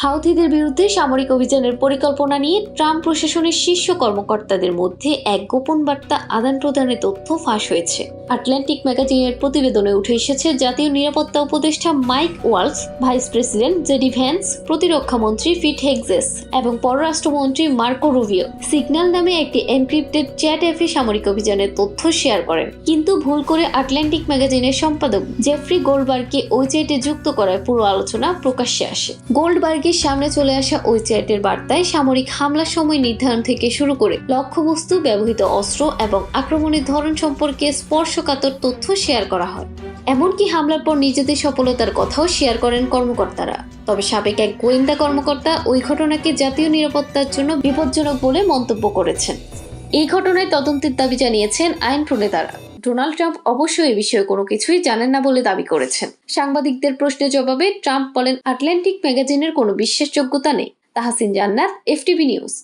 হাউথিদের বিরুদ্ধে সামরিক অভিযানের পরিকল্পনা নিয়ে ট্রাম্প প্রশাসনের শীর্ষ কর্মকর্তাদের মধ্যে এক গোপন বার্তা আদান প্রদানের তথ্য ফাঁস হয়েছে। আটলান্টিক ম্যাগাজিনের প্রতিবেদনে উঠে এসেছে জাতীয় নিরাপত্তা উপদেষ্টা mic Waals, vice president JD Vance, প্রতিরক্ষা মন্ত্রী পিট হেগসেস এবং পররাষ্ট্রমন্ত্রী মার্কো রুবিও সিগন্যাল নামে একটি এনক্রিপ্টেড চ্যাট অ্যাপে সামরিক অভিযানের তথ্য শেয়ার করেন। কিন্তু ভুল করে আটলান্টিক ম্যাগাজিনের সম্পাদক জেফ্রি গোল্ডবার্গকে ওই চ্যাটে যুক্ত করায় পুরো আলোচনা প্রকাশ্যে আসে। গোল্ডবার্গের সামনে চলে আসা ওই চ্যাটের বার্তায় সামরিক হামলার সময় নির্ধারণ থেকে শুরু করে লক্ষ্যবস্তু, ব্যবহৃত অস্ত্র এবং আক্রমণের ধরন সম্পর্কে স্পর্শকাতর তথ্য শেয়ার করা হয়। এমনকি হামলার পর নিজেদের সফলতার কথাও শেয়ার করেন কর্মকর্তারা। তবে সাবেক এক গোয়েন্দা কর্মকর্তা ওই ঘটনাকে জাতীয় নিরাপত্তার জন্য বিপজ্জনক বলে মন্তব্য করেছেন। এই ঘটনায় তদন্তের দাবি জানিয়েছেন আইন প্রণেতারা। ডোনাল্ড ট্রাম্প অবশ্য এই বিষয়ে কোনো কিছুই জানেন না বলে দাবি করেছেন। সাংবাদিকদের প্রশ্নের জবাবে ট্রাম্প বলেন, আটলান্টিক ম্যাগাজিনের কোনো বিশ্বাসযোগ্যতা নেই। তাহসিন জান্নাত, এফটিভি নিউজ।